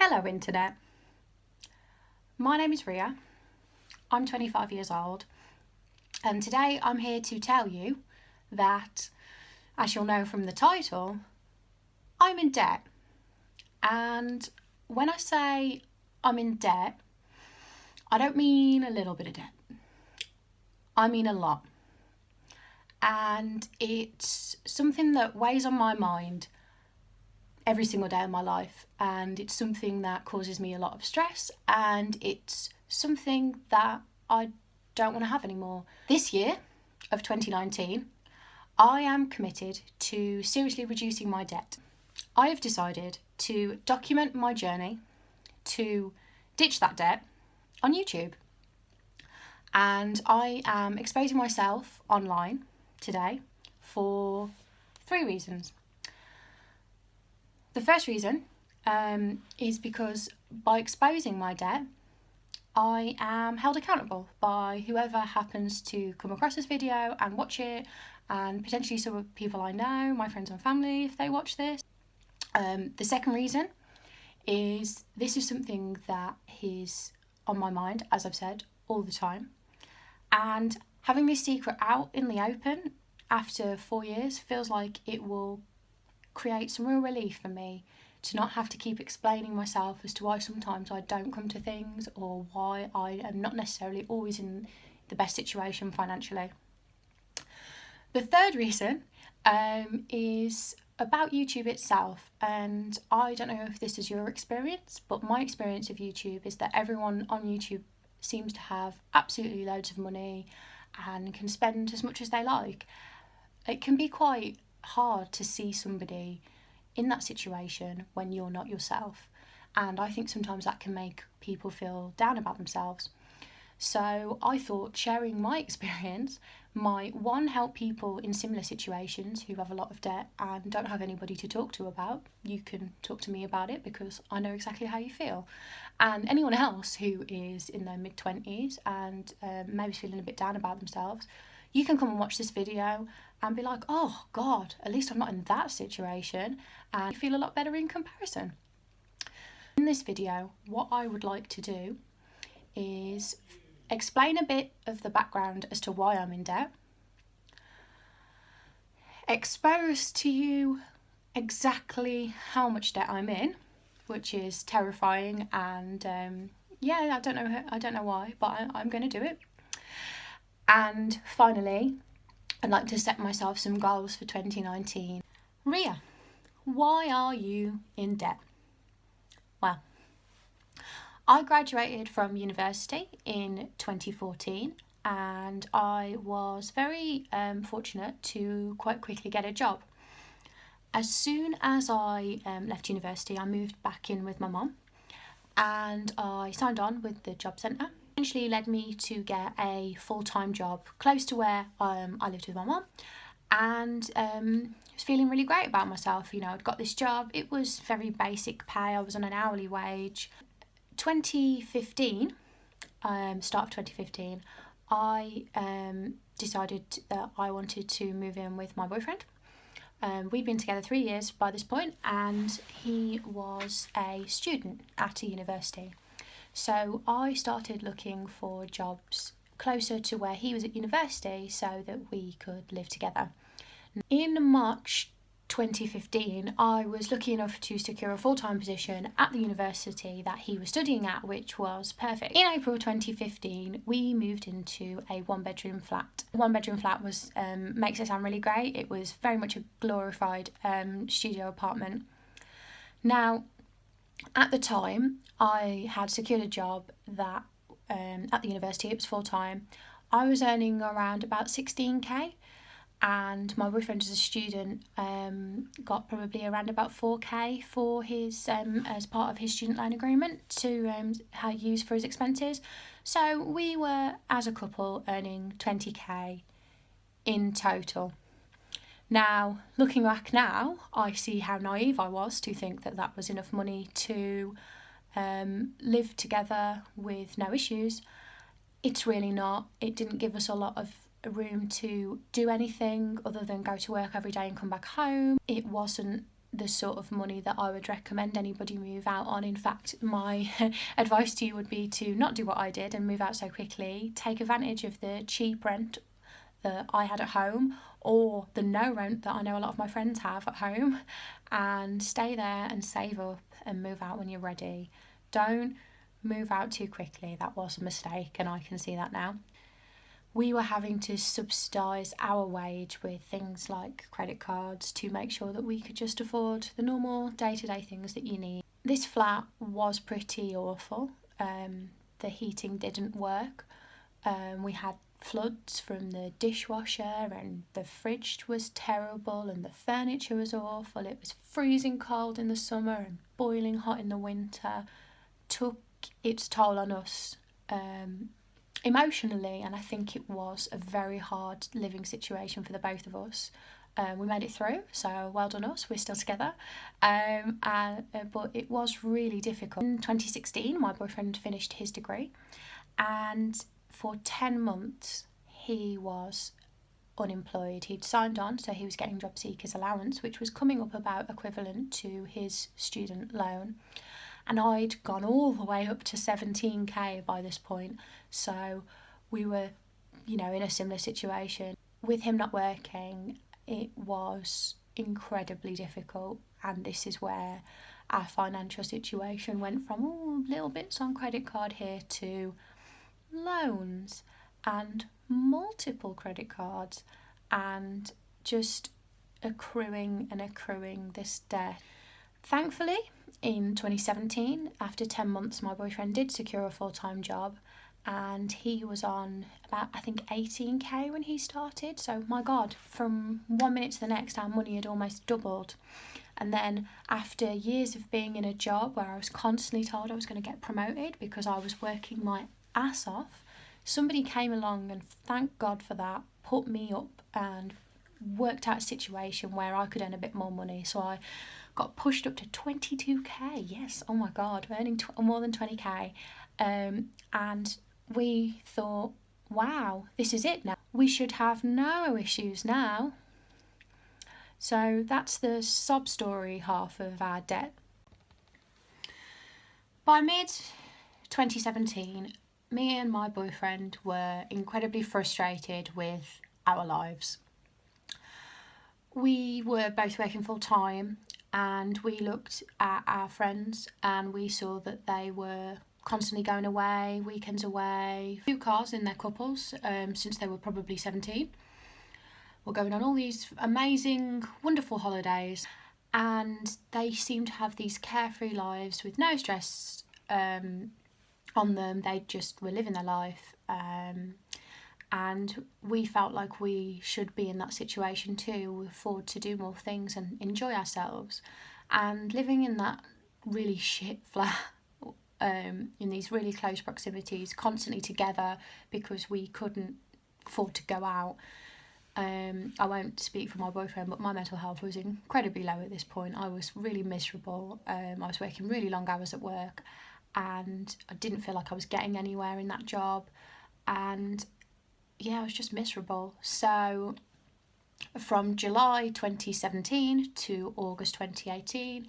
Hello Internet, my name is Ria, I'm 25 years old and today I'm here to tell you that, as you'll know from the title, I'm in debt. And when I say I'm in debt, I don't mean a little bit of debt, I mean a lot. And it's something that weighs on my mind every single day of my life, and it's something that causes me a lot of stress, and it's something that I don't want to have anymore. This year of 2019, I am committed to seriously reducing my debt. I have decided to document my journey to ditch that debt on YouTube, and I am exposing myself online today for 3 reasons. The first reason is because by exposing my debt, I am held accountable by whoever happens to come across this video and watch it, and potentially some people I know, my friends and family, if they watch this. The second reason is this is something that is on my mind, as I've said, all the time. And having this secret out in the open after 4 years feels like it will create some real relief for me to not have to keep explaining myself as to why sometimes I don't come to things, or why I am not necessarily always in the best situation financially. The third reason is about YouTube itself, and I don't know if this is your experience, but my experience of YouTube is that everyone on YouTube seems to have absolutely loads of money and can spend as much as they like. It can be quite hard to see somebody in that situation when you're not yourself, and I think sometimes that can make people feel down about themselves. So I thought sharing my experience might, one, help people in similar situations who have a lot of debt and don't have anybody to talk to about. You can talk to me about it because I know exactly how you feel. And anyone else who is in their mid-20s and maybe feeling a bit down about themselves, you can come and watch this video and be like, oh God, at least I'm not in that situation, and feel a lot better in comparison. In this video, what I would like to do is explain a bit of the background as to why I'm in debt, expose to you exactly how much debt I'm in, which is terrifying, and I don't know why, but I'm going to do it. And finally, I'd like to set myself some goals for 2019. Ria, why are you in debt? Well, I graduated from university in 2014, and I was very fortunate to quite quickly get a job. As soon as I left university, I moved back in with my mum, and I signed on with the job centre. Eventually led me to get a full-time job close to where I lived with my mum, and was feeling really great about myself. You know, I'd got this job, it was very basic pay, I was on an hourly wage. 2015, start of 2015, I decided that I wanted to move in with my boyfriend. We'd been together 3 years by this point, and he was a student at a university. So I started looking for jobs closer to where he was at university so that we could live together. In March 2015, I was lucky enough to secure a full-time position at the university that he was studying at, which was perfect. In April 2015, we moved into a one-bedroom flat. The one-bedroom flat was makes it sound really great. It was very much a glorified studio apartment. Now, at the time, I had secured a job that at the university, it was full-time. I was earning around about 16k, and my boyfriend as a student got probably around about 4k for his as part of his student loan agreement to use for his expenses. So we were, as a couple, earning 20k in total. Now, looking back now, I see how naive I was to think that that was enough money to live together with no issues. It's really not. It didn't give us a lot of room to do anything other than go to work every day and come back home. It wasn't the sort of money that I would recommend anybody move out on. In fact, my advice to you would be to not do what I did and move out so quickly. Take advantage of the cheap rent that I had at home, or the no rent that I know a lot of my friends have at home, and stay there and save up and move out when you're ready. Don't move out too quickly. That was a mistake, and I can see that now. We were having to subsidise our wage with things like credit cards to make sure that we could just afford the normal day-to-day things that you need. This flat was pretty awful. The heating didn't work. We had floods from the dishwasher, and the fridge was terrible, and the furniture was awful. It was freezing cold in the summer and boiling hot in the winter. Took its toll on us emotionally, and I think it was a very hard living situation for the both of us. We made it through, so well done us, we're still together. But it was really difficult. In 2016, my boyfriend finished his degree, and for 10 months he was unemployed. He'd signed on, so he was getting job seekers allowance, which was coming up about equivalent to his student loan. And I'd gone all the way up to 17k by this point. So we were, in a similar situation. With him not working, it was incredibly difficult. And this is where our financial situation went from little bits on credit card here to loans and multiple credit cards, and just accruing this debt. Thankfully, in 2017, after 10 months, my boyfriend did secure a full-time job, and he was on about, I think, 18k when he started. So my God, from 1 minute to the next, our money had almost doubled. And then after years of being in a job where I was constantly told I was going to get promoted because I was working my ass off, somebody came along, and thank God for that, put me up and worked out a situation where I could earn a bit more money. So I got pushed up to 22k. Yes, oh my God, earning more than 20k. And we thought, wow, this is it now. We should have no issues now. So that's the sob story half of our debt. By mid-2017, me and my boyfriend were incredibly frustrated with our lives. We were both working full time, and we looked at our friends and we saw that they were constantly going away, weekends away, 2 cars in their couples since they were probably 17. We're going on all these amazing, wonderful holidays, and they seemed to have these carefree lives with no stress on them. They just were living their life, and we felt like we should be in that situation too, afford to do more things and enjoy ourselves. And living in that really shit flat, in these really close proximities, constantly together because we couldn't afford to go out. I won't speak for my boyfriend, but my mental health was incredibly low at this point. I was really miserable. I was working really long hours at work, and I didn't feel like I was getting anywhere in that job. And yeah, I was just miserable. So from July 2017 to August 2018,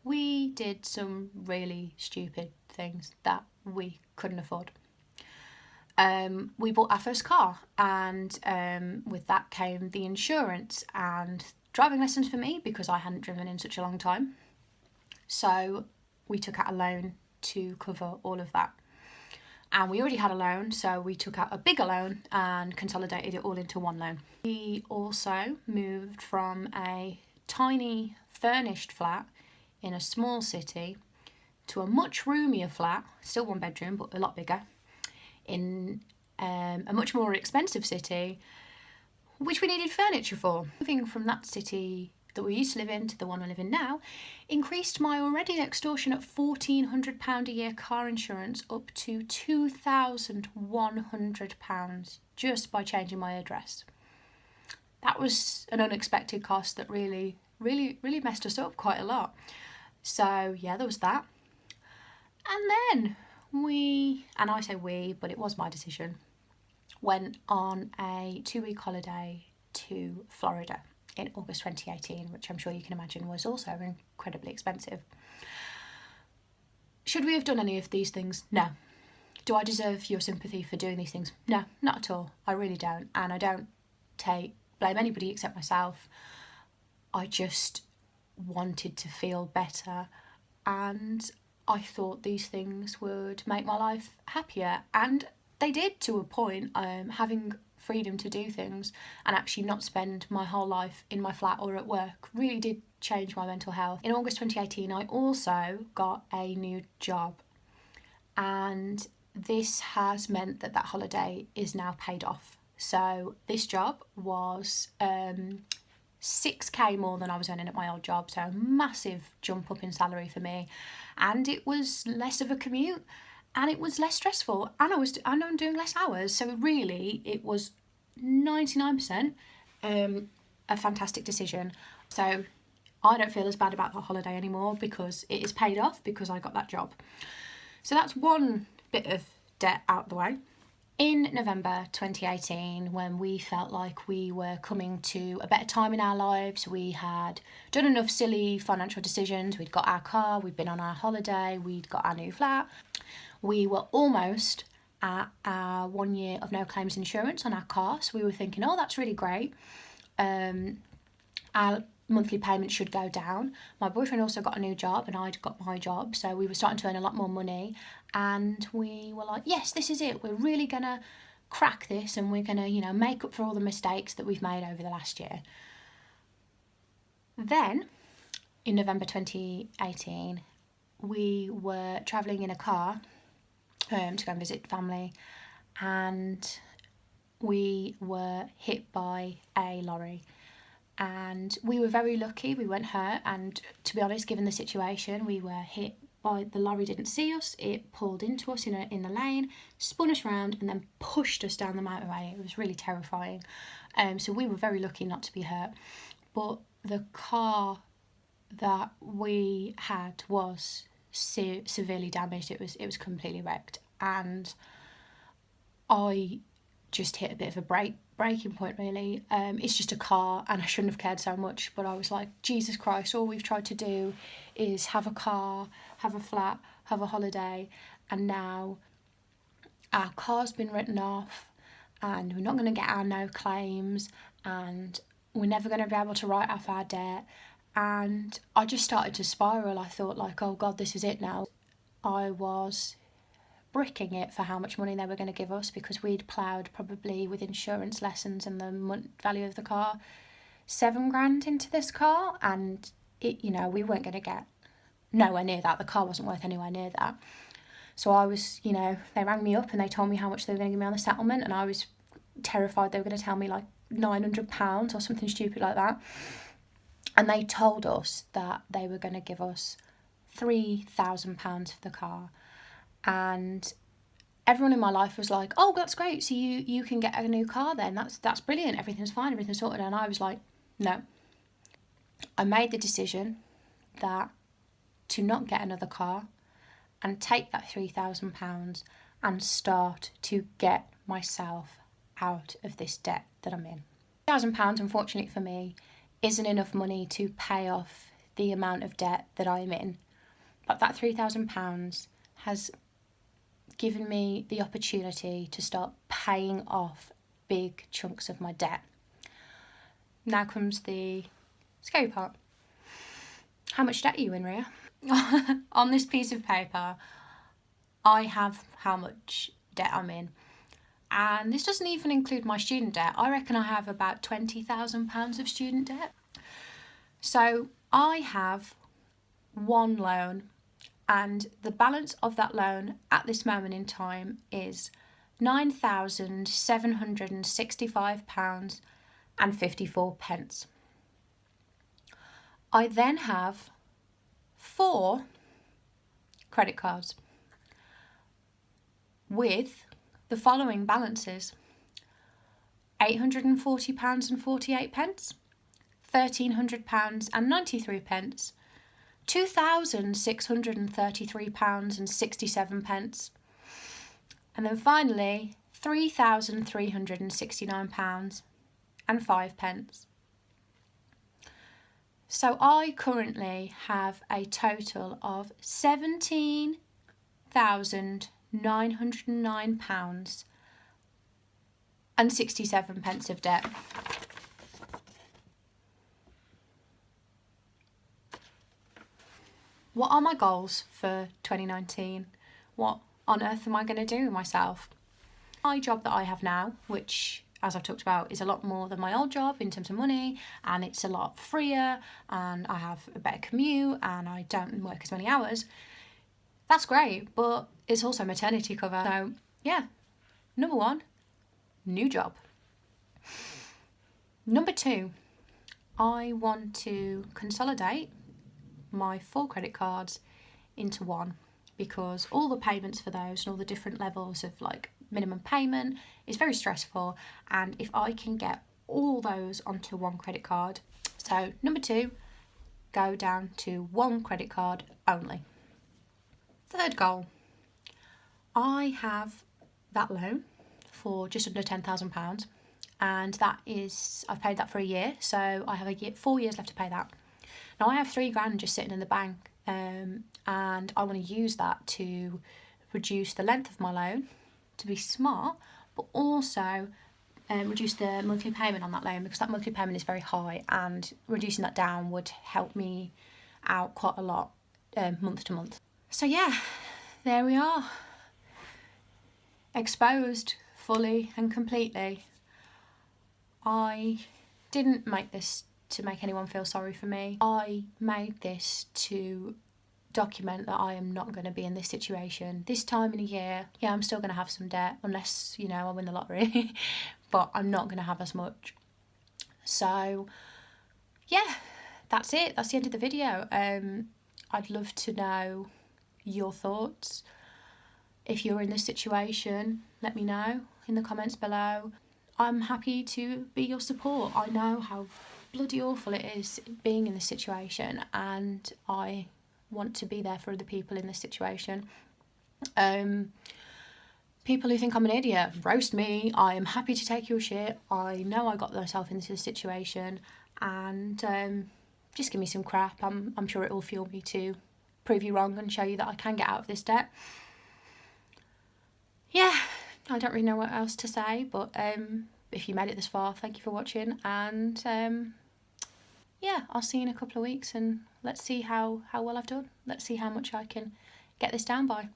we did some really stupid things that we couldn't afford. We bought our first car, and with that came the insurance and driving lessons for me because I hadn't driven in such a long time. So we took out a loan to cover all of that. And we already had a loan, so we took out a bigger loan and consolidated it all into one loan. We also moved from a tiny furnished flat in a small city to a much roomier flat, still 1 bedroom, but a lot bigger, in a much more expensive city, which we needed furniture for. Moving from that city that we used to live in to the one I live in now increased my already extortionate £1,400 a year car insurance up to £2,100 just by changing my address. That was an unexpected cost that really messed us up quite a lot. So yeah, there was that. And then we, and I say we, but it was my decision, went on a 2-week holiday to Florida. in August 2018, which I'm sure you can imagine was also incredibly expensive. Should we have done any of these things? No. Do I deserve your sympathy for doing these things? No, not at all. I really don't. And I don't blame anybody except myself. I just wanted to feel better, and I thought these things would make my life happier, and they did to a point. Having freedom to do things and actually not spend my whole life in my flat or at work really did change my mental health. In August 2018, I also got a new job, and this has meant that holiday is now paid off. So this job was 6k more than I was earning at my old job, so a massive jump up in salary for me, and it was less of a commute, and it was less stressful, and I'm doing less hours, so really it was 99% a fantastic decision. So I don't feel as bad about that holiday anymore because it is paid off because I got that job. So that's one bit of debt out the way. In November 2018, when we felt like we were coming to a better time in our lives, we had done enough silly financial decisions, we'd got our car, we'd been on our holiday, we'd got our new flat, we were almost at our 1 year of no claims insurance on our car, so we were thinking, oh, that's really great. Our monthly payment should go down. My boyfriend also got a new job and I'd got my job, so we were starting to earn a lot more money, and we were like, yes, this is it, we're really gonna crack this, and we're gonna make up for all the mistakes that we've made over the last year. Then in November 2018, we were travelling in a car to go and visit family, and we were hit by a lorry. And we were very lucky, we weren't hurt, and to be honest, given the situation, we were hit by, the lorry didn't see us, it pulled into us in the lane, spun us around and then pushed us down the motorway. It was really terrifying. So we were very lucky not to be hurt, but the car that we had was severely damaged. It was completely wrecked, and I just hit a bit of a breaking point, really. It's just a car and I shouldn't have cared so much, but I was like, Jesus Christ, all we've tried to do is have a car, have a flat, have a holiday, and now our car's been written off and we're not going to get our no claims, and we're never going to be able to write off our debt. And I just started to spiral. I thought, like, oh God, this is it now. I was bricking it for how much money they were going to give us, because we'd ploughed, probably with insurance lessons and the value of the car, 7 grand into this car, and we weren't going to get nowhere near that. The car wasn't worth anywhere near that. So I was, they rang me up and they told me how much they were going to give me on the settlement, and I was terrified they were going to tell me like £900 or something stupid like that. And they told us that they were going to give us £3,000 for the car. And everyone in my life was like, oh, that's great, so you can get a new car then, that's brilliant, everything's fine, everything's sorted. And I was like, no. I made the decision that to not get another car and take that £3,000 and start to get myself out of this debt that I'm in. £1,000, unfortunately for me, isn't enough money to pay off the amount of debt that I'm in, but that £3,000 has given me the opportunity to start paying off big chunks of my debt. Now comes the scary part. How much debt are you in, Ria? On this piece of paper, I have how much debt I'm in. And this doesn't even include my student debt. I reckon I have about £20,000 of student debt. So I have one loan, and the balance of that loan at this moment in time is £9,765.54. I then have 4 credit cards with the following balances: £840.48, £1,300.93, £2,633.67, and then finally £3,369.05. So I currently have a total of £17,909 and 67 pence of debt. What are my goals for 2019? What on earth am I going to do with myself? My job that I have now, which, as I've talked about, is a lot more than my old job in terms of money, and it's a lot freer, and I have a better commute, and I don't work as many hours. That's great, but it's also maternity cover. So yeah, number one, new job. Number two, I want to consolidate my 4 credit cards into one, because all the payments for those and all the different levels of like minimum payment is very stressful, and if I can get all those onto one credit card. So number two, go down to 1 credit card only. Third goal, I have that loan for just under £10,000, and that is, I've paid that for a year, so I have 4 years left to pay that. Now I have £3,000 just sitting in the bank, and I want to use that to reduce the length of my loan, to be smart, but also reduce the monthly payment on that loan, because that monthly payment is very high, and reducing that down would help me out quite a lot month to month. So yeah, there we are, exposed fully and completely. I didn't make this to make anyone feel sorry for me. I made this to document that I am not going to be in this situation this time in a year. Yeah, I'm still going to have some debt unless, you know, I win the lottery, but I'm not going to have as much. So yeah, that's it. That's the end of the video. I'd love to know your thoughts. If you're in this situation, let me know in the comments below. I'm happy to be your support. I know how bloody awful it is being in this situation, and I want to be there for other people in this situation. People who think I'm an idiot, roast me. I am happy to take your shit. I know I got myself into this situation, and just give me some crap. I'm sure it will fuel me to prove you wrong and show you that I can get out of this debt. Yeah, I don't really know what else to say, but if you made it this far, thank you for watching, and yeah, I'll see you in a couple of weeks, and let's see how well I've done. Let's see how much I can get this down by.